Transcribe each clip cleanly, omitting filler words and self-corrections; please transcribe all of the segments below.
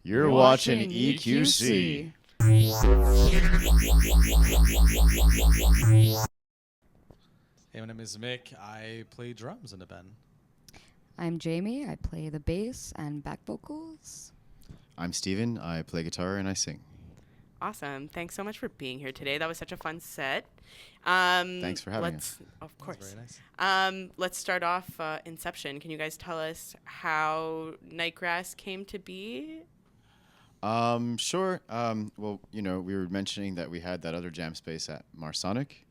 You're watching EQC. Hey, my name is Mick. I play drums in the band. I'm Jamie. I play the bass and back vocals. I'm Steven. I play guitar and I sing. Awesome. Thanks so much for being here today. That was such a fun set. Thanks for having us. Of course. Very nice. Let's start off Inception. Can you guys tell us how Nightgrass came to be? Sure. Well, we were mentioning that we had that other jam space at Marsonic.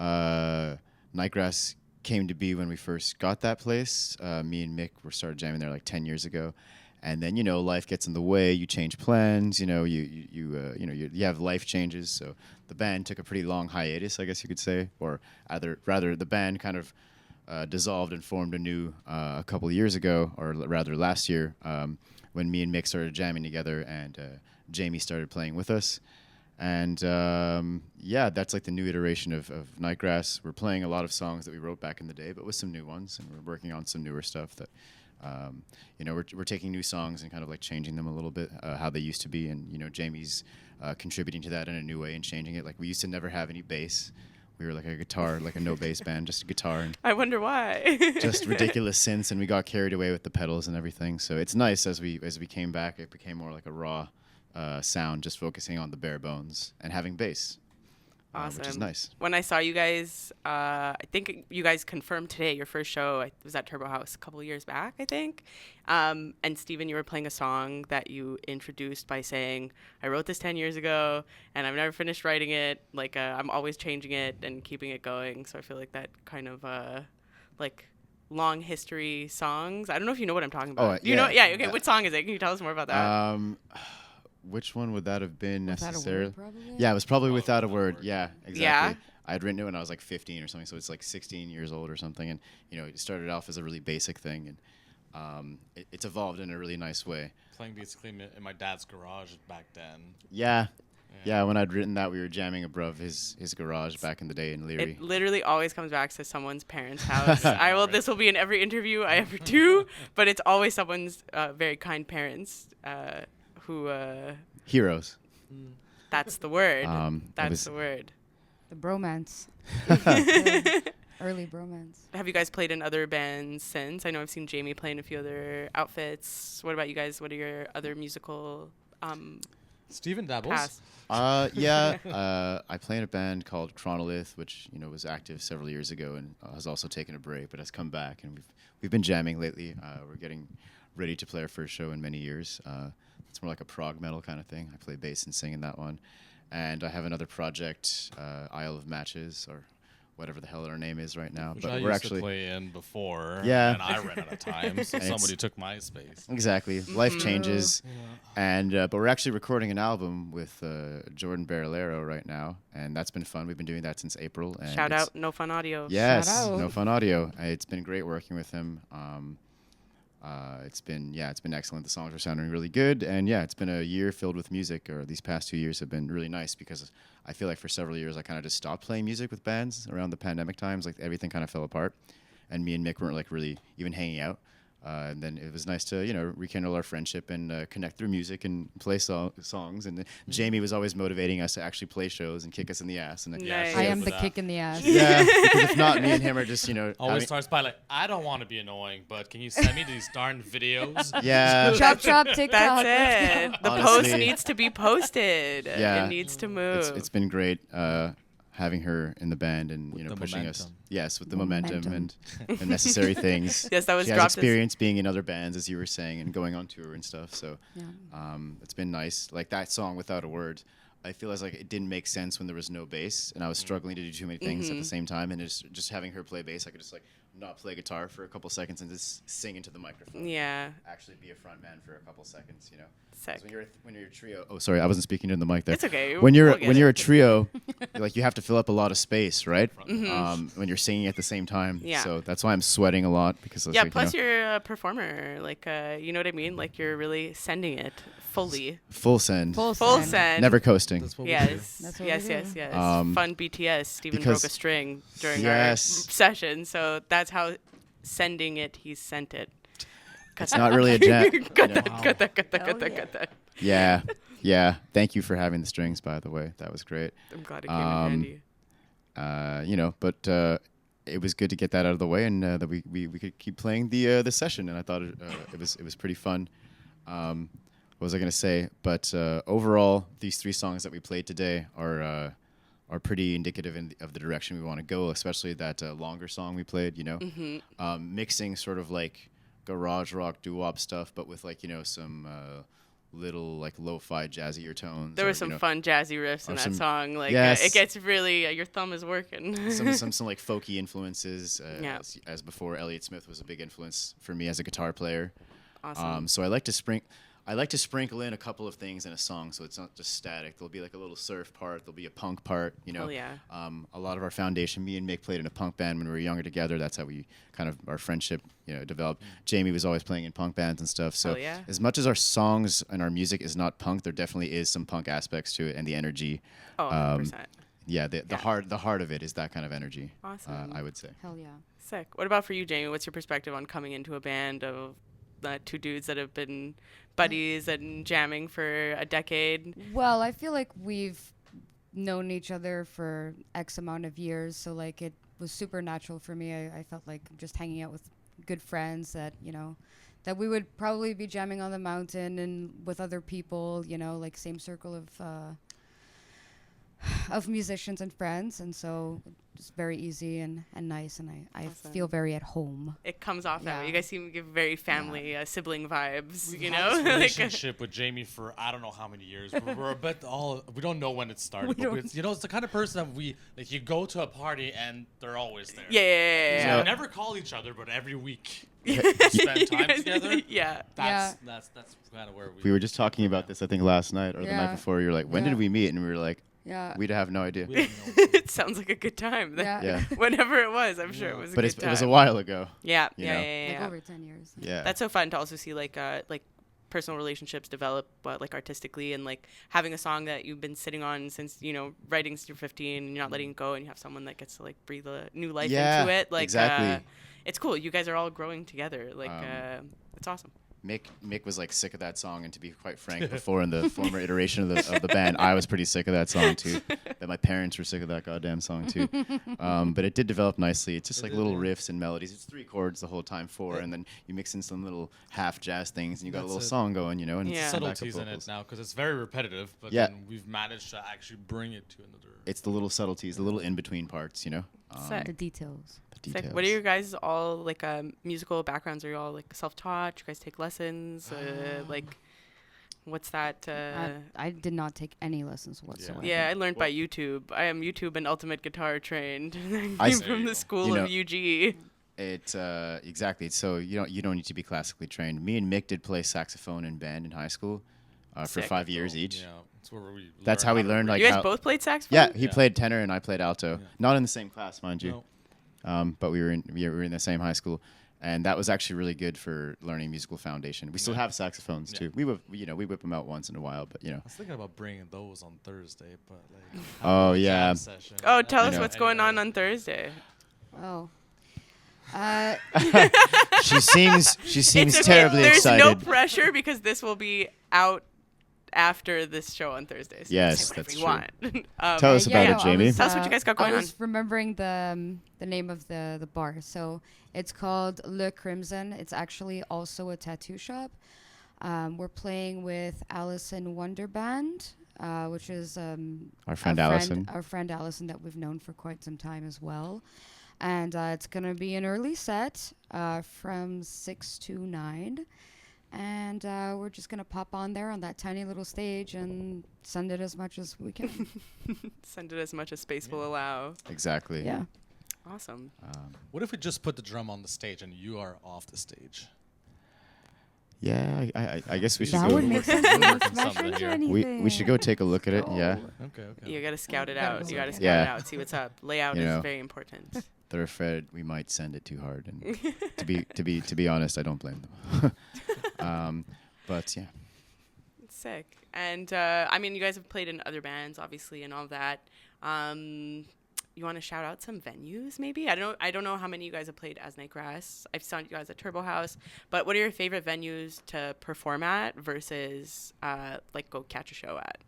Nightgrass came to be when we first got that place. Me and Mick started jamming there like 10 years ago. And then, life gets in the way. You change plans. You have life changes. So the band took a pretty long hiatus, I guess you could say, or rather, the band kind of dissolved and formed anew a couple of years ago, or rather last year, when me and Mick started jamming together, and Jamie started playing with us. And that's like the new iteration of Nightgrass. We're playing a lot of songs that we wrote back in the day, but with some new ones, and we're working on some newer stuff that. We're taking new songs and kind of like changing them a little bit, how they used to be. And, Jamie's contributing to that in a new way and changing it. Like, we used to never have any bass. We were like a guitar, like a no bass band, just a guitar. And I wonder why. just ridiculous synths, and we got carried away with the pedals and everything. So it's nice as we came back, it became more like a raw sound, just focusing on the bare bones and having bass. Awesome. Which is nice. When I saw you guys, I think you guys confirmed today your first show was at Turbo House a couple of years back, I think. And Steven, you were playing a song that you introduced by saying, I wrote this 10 years ago and I've never finished writing it. Like, I'm always changing it and keeping it going. So I feel like that kind of long history songs. I don't know if you know what I'm talking about. Oh, Do you know? Yeah. Okay. Which song is it? Can you tell us more about that? Which one would that have been necessarily? Without a Word, probably? Yeah, it was probably Without a Word. Yeah, exactly. Yeah. I had written it when I was like 15 or something, so it's like 16 years old or something. And, it started off as a really basic thing, and it's evolved in a really nice way. Playing basically in my dad's garage back then. Yeah, when I'd written that, we were jamming above his garage back in the day in Leary. It literally always comes back to someone's parents' house. This will be in every interview I ever do, but it's always someone's very kind parents who... Heroes. That's the word. That's the word. The bromance. Early bromance. Have you guys played in other bands since? I know I've seen Jamie play in a few other outfits. What about you guys? What are your other musical Steven dabbles. past? I play in a band called Chronolith, which was active several years ago and has also taken a break, but has come back, and we've been jamming lately. We're getting ready to play our first show in many years. It's more like a prog metal kind of thing. I play bass and sing in that one. And I have another project, Isle of Matches, or whatever the hell our name is right now. Which but I we're used actually to play in before. Yeah. And I ran out of time, so And somebody took my space. Exactly. Life changes. And but we're actually recording an album with Jordan Barillero right now, and that's been fun. We've been doing that since April. And Shout out No Fun Audio. Yes, Shout out. No Fun Audio. It's been great working with him. It's been excellent. The songs are sounding really good, and it's been a year filled with music. Or these past 2 years have been really nice, because I feel like for several years I kind of just stopped playing music with bands around the pandemic times. Like, everything kind of fell apart, and me and Mick weren't like really even hanging out. And then it was nice to rekindle our friendship and connect through music and play songs. And Jamie was always motivating us to actually play shows and kick us in the ass. And Nice. I am the that. kick in the ass. yeah, because if not, me and him are just Always starts by like, I don't want to be annoying, but can you send me these darn videos? Yeah. Chop, chop, TikTok. That's it. The Honestly. post needs to be posted. Yeah. It needs to move. It's been great having her in the band and the pushing us. momentum. Yes, with the momentum and the necessary things. Yes, that was she has dropped. experience being in other bands, as you were saying, and going on tour and stuff. So Yeah. it's been nice. Like, that song Without a Word, I feel like it didn't make sense when there was no bass, and I was struggling to do too many things at the same time. And just having her play bass, I could just not play guitar for a couple seconds and just sing into the microphone. Yeah. Actually be a front man for a couple seconds, 'Cause Sick. when you're a trio. Oh, sorry, I wasn't speaking in the mic there. It's okay. When you're We'll get a it. trio, you have to fill up a lot of space, right? When you're singing at the same time. Yeah. So that's why I'm sweating a lot, because Yeah, plus you're a performer. Like, you know what I mean? Like, you're really sending it fully. full send, Full Full send. send. never coasting. That's what we do. Yes. That's what Yes, we do. yes, yes. Um, Fun BTS. Steven because- broke a string during Yes. our session. So that's how sending it, he sent it. It's not really a jam. Cut you know. that, cut that, cut that, Hell cut that, yeah. cut that. Yeah. Thank you for having the strings, by the way. That was great. I'm glad it came in handy. But it was good to get that out of the way, and that we could keep playing the session. And I thought it was pretty fun. What was I gonna say? But overall, these 3 songs that we played today are pretty indicative of the direction we want to go. Especially that longer song we played. Mixing sort of like garage rock doo-wop stuff, but with like some little like lo-fi jazzier tones. There were some fun jazzy riffs in that song. Like yes. it gets really your thumb is working. some like folky influences. As before, Elliott Smith was a big influence for me as a guitar player. Awesome. So I like to sprinkle in a couple of things in a song, so it's not just static. There'll be like a little surf part. There'll be a punk part. Oh yeah. A lot of our foundation. Me and Mick played in a punk band when we were younger together. That's how we kind of our friendship, developed. Jamie was always playing in punk bands and stuff. So as much as our songs and our music is not punk, there definitely is some punk aspects to it, and the energy. Oh, 100%. Yeah, the heart of it is that kind of energy. Awesome. I would say. Hell yeah. Sick. What about for you, Jamie? What's your perspective on coming into a band of 2 dudes that have been buddies and jamming for a decade? Well, I feel like we've known each other for X amount of years, so like it was super natural for me. I felt like just hanging out with good friends that that we would probably be jamming on the mountain and with other people, like same circle of musicians and friends, and so it's very easy and nice, and I Awesome. feel very at home. It comes off that way. Yeah. You guys seem to give very family sibling vibes. We've you had know, this relationship with Jamie for I don't know how many years. We're a bit we don't know when it started. But it's the kind of person that we like. You go to a party and they're always there. Yeah. So we never call each other, but every week spend time together. Yeah. That's kind of where We were just talking about this, I think, last night or the night before. You're like, when did we meet? And we were like, Yeah. we'd have no idea. We didn't know. It sounds like a good time. Yeah. Whenever it was, I'm sure it was a But good time. it was a while ago. Yeah. you know. Like over 10 years. Yeah. That's so fun to also see like personal relationships develop, but like artistically, and like having a song that you've been sitting on since writing since you're 15, and you're not letting it go, and you have someone that gets to like breathe a new life into it. Like exactly. It's cool. You guys are all growing together. Like it's awesome. Mick was like sick of that song, and to be quite frank, before in the former iteration of the band, I was pretty sick of that song too. That my parents were sick of that goddamn song too. But it did develop nicely. It's just like little riffs and melodies. It's 3 chords the whole time, 4, and then you mix in some little half jazz things, and you got a little song going, and Yeah. it's some backup Subtleties in it vocals. now because it's very repetitive, but Yeah. then we've managed to actually bring it to another. It's the little subtleties, the little in between parts, Sick. The details. the Sick. details. What are your guys all like musical backgrounds? Are you all like self-taught? Do you guys take lessons? Like, what's that? I did not take any lessons whatsoever. Yeah, I learned by YouTube. I am YouTube and Ultimate Guitar trained. I I s- came from the school You know- of UG. It exactly. So you don't need to be classically trained. Me and Mick did play saxophone in band in high school for Sick. 5 years each. Yeah, that's where we. That's how we learned, to like, You guys how- both played saxophone? Yeah, he Yeah. played tenor and I played alto. Yeah. Not in the same class, mind you. No. But we were in the same high school, and that was actually really good for learning musical foundation. We still have saxophones too. We whip them out once in a while, but I was thinking about bringing those on Thursday, but like. Oh, having a yeah. jam session. Oh, tell I us know. what's going on Thursday. Oh. she seems It's okay. terribly There's excited. no pressure because this will be out after this show on Thursday. So Yes, you can say that's whatever you want. Tell us about it, I Jamie. was, Tell us what you guys got going I on. was remembering the name of the bar. So it's called Le Crimson. It's actually also a tattoo shop. We're playing with Alice in Wonder Band, which is Our friend Allison. Our friend Allison that we've known for quite some time as well. And it's going to be an early set from 6 to 9. And we're just going to pop on there on that tiny little stage and send it as much as we can. Send it as much as space will allow. Exactly. Yeah. Awesome. What if we just put the drum on the stage and you are off the stage? Yeah, I guess we should That go. would make sense. We're We don't working smash something into here. anything. We should go take a look at it. Yeah. Okay. You got to scout it Gotta out. go You got to look scout at it. it out. See what's up. Layout You is know. very important. They're afraid we might send it too hard, and to be honest, I don't blame them. But yeah. Sick. And I mean, you guys have played in other bands, obviously, and all that. you want to shout out some venues maybe? I don't know how many you guys have played as Nightgrass. I've seen you guys at Turbo House, but what are your favorite venues to perform at versus like go catch a show at?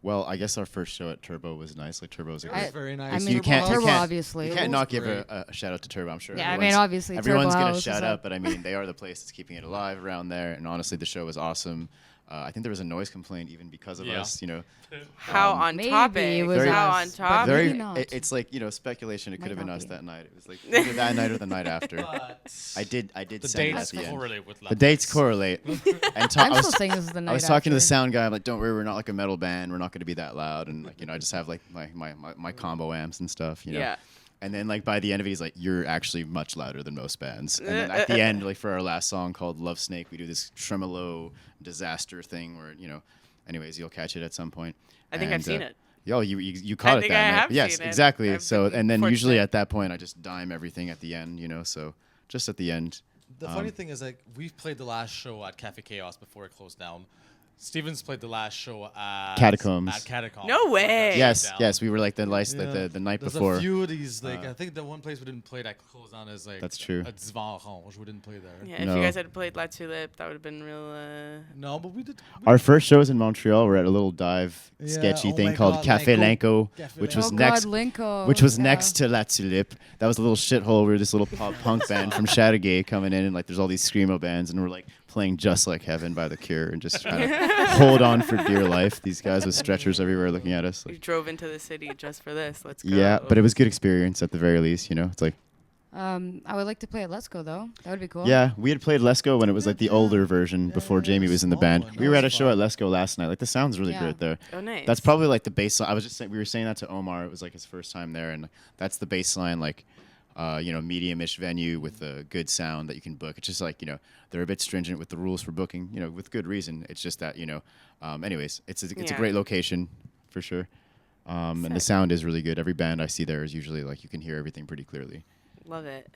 Well, I guess our first show at Turbo was nice. Like Turbo was a It was great. very nice. I mean, you can't, Turbo you can't, obviously. You It can't was not give great. a shout out to Turbo. I'm sure. Yeah, I mean, obviously, everyone's Turbo gonna House shout is out, but I mean, they are the place that's keeping it alive around there. And honestly, the show was awesome. I think there was a noise complaint even because of us. You know, How on maybe topic? it was How us, on but topic? Maybe very. not. It's like speculation. It Might could have been not us be. that night. It was like either that night or the night after. But I did the send it at dates the end. correlate with The dates correlate. And I I'm was still saying this is the night I was talking to the after. sound guy. I'm like, don't worry, we're not like a metal band. We're not going to be that loud. And like, I just have like my combo amps and stuff. You know. Yeah. And then like by the end of it, he's like, you're actually much louder than most bands. And then at the end, like for our last song called Love Snake, we do this tremolo disaster thing where anyways, you'll catch it at some point. I think I've seen it. Yo, you caught it think that I night. have Yes, seen it. exactly. I've So been and then usually fortunate. at that point, I just dime everything at the end. So just at the end. The funny thing is, like, we've played the last show at Cafe Chaos before it closed down. Stevens played the last show at Catacombs. At Catacombs. No before it way. Yes, shut down. yes, we were like the Yeah. the night There's before. a few of these, like, I think the one place we didn't play that closed down is like That's true. At Divan Orange. We didn't play there. Yeah, if No. you guys had played La Tulipe, that would have been real. No, but we did. Our first show was in Montreal. We're at a little dive Yeah, sketchy oh thing my called God, Café Lenko. Lenko, Café which Lenko. was Oh next, God, Linko. which was Yeah. next to La Tulipe. That was a little shithole. We were this little pop punk band from Chateauguay coming in, and like there's all these screamo bands, and we're like playing Just Like Heaven by The Cure, and just trying to hold on for dear life. These guys with stretchers everywhere looking at us. We Like, drove into the city just for this. Let's go. yeah, but it was a good experience at the very least. It's like. I would like to play at Let's Go though. That would be cool. Yeah, we had played Lesko when it was like the older version before Jamie was in the small band. one. We That were at a was show fun. at Lesko last night. Like the sound's really Yeah. great there. Oh, nice. That's probably like the bass line. I was just saying, we were saying that to Omar. It was like his first time there, and that's the bass line, like, medium-ish venue with a good sound that you can book. It's just like, they're a bit stringent with the rules for booking, with good reason. It's just that, anyways, it's a Yeah. great location for sure. And the Sick. sound is really good. Every band I see there is usually like you can hear everything pretty clearly. Love it.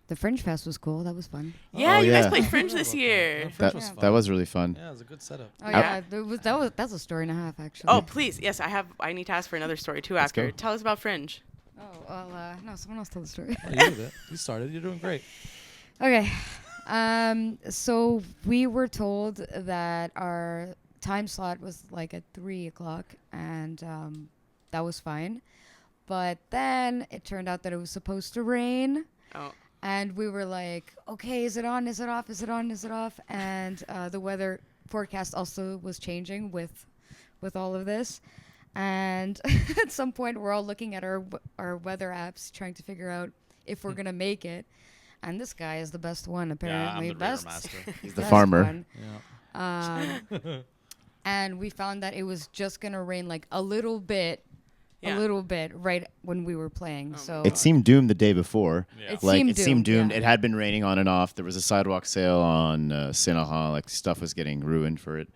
The Fringe Fest was cool. That was fun. Yeah, Oh, you yeah. guys played Fringe Yeah, this about year. Fringe That was Yeah. fun. that was really fun. Yeah, it was a good setup. Oh yeah, that's a story and a half actually. Oh, please. Yes, I need to ask for another story too Let's after. go. Tell us about Fringe. Oh well, no, someone else tell the story. Oh, you did it. You started. You're doing great. Okay. So we were told that our time slot was like at 3:00, and that was fine. But then it turned out that it was supposed to rain, Oh. and we were like, okay, is it on? Is it off? Is it on? Is it off? And the weather forecast also was changing with all of this. And at some point, we're all looking at our weather apps, trying to figure out if we're gonna make it. And this guy is the best one, apparently. Yeah, I'm the best, master. He's the best farmer. one. Yeah. And we found that it was just gonna rain like a little bit Yeah. right when we were playing. So It seemed doomed the day before. Yeah. It Like seemed it seemed doomed, doomed. yeah. It had been raining on and off. There was a sidewalk sale on Saint Laurent. Like stuff was getting ruined for it,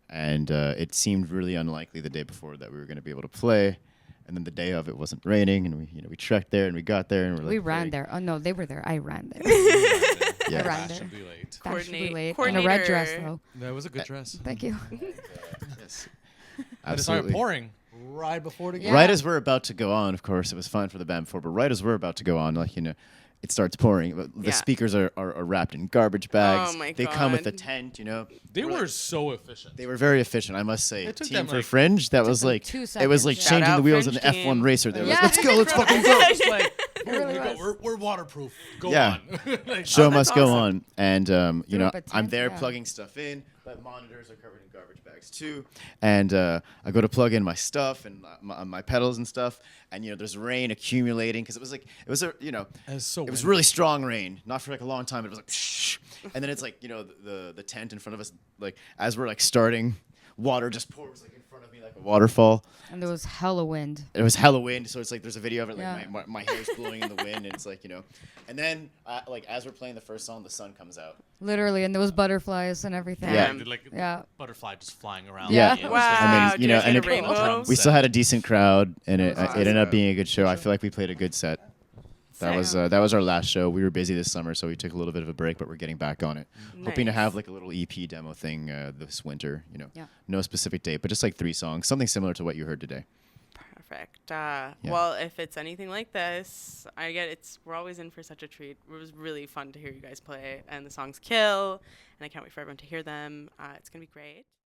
and it seemed really unlikely the day before that we were going to be able to play. And then the day of, it wasn't raining, and we trekked there and we got there and we're like, we ran "Hey." there. Oh no, they were there. I ran there. Yeah. I ran there. Fashionably late. Fashionably Coordinate- late. In a red dress coordinator. though. That was a good dress. Thank you. Yes. And it started Absolutely. pouring right before the game. Yeah. Right as we're about to go on, of course, it was fun for the band before, but right as we're about to go on, like, it starts pouring. But the Yeah. speakers are wrapped in garbage bags. Oh my They come with a God. tent, They We're were like- so efficient. They were very efficient, I must say. It took Team them, for like- Fringe, that was them like 2 it was like seconds, yeah. changing Shout the out wheels in Fringe an F1 team. racer. They were Yeah. like, let's go, let's fucking go. It's like, It really we was. go, we're waterproof. Go Yeah. on. Like, Show Oh, must that's go awesome. on, and Threw up a I'm tent, there yeah. plugging stuff in. But monitors are covered in garbage bags too, and I go to plug in my stuff and my pedals and stuff, and there's rain accumulating because it was so it was really strong rain, not for like a long time. But it was like, psh, and then it's like the tent in front of us, like as we're like starting, water just pours like in front of me like a waterfall. And there was hella wind. It was hella wind, so it's like there's a video of it, like Yeah. my hair's blowing in the wind, and it's like and then like as we're playing the first song, the sun comes out. Literally, and there was butterflies and everything. Yeah. And like Yeah. butterfly just flying around. Yeah. You know, Wow. And then, Did you guys and get a it- rainbow? We still had a decent crowd, and it That was ended up awesome. being a good show. I feel like we played a good set. That was our last show. We were busy this summer, so we took a little bit of a break, but we're getting back on it. Hoping to have like a little EP demo thing this winter. No specific date, but just like 3 songs, something similar to what you heard today. Perfect. Well, if it's anything like this, we're always in for such a treat. It was really fun to hear you guys play, and the songs kill, and I can't wait for everyone to hear them. It's gonna be great.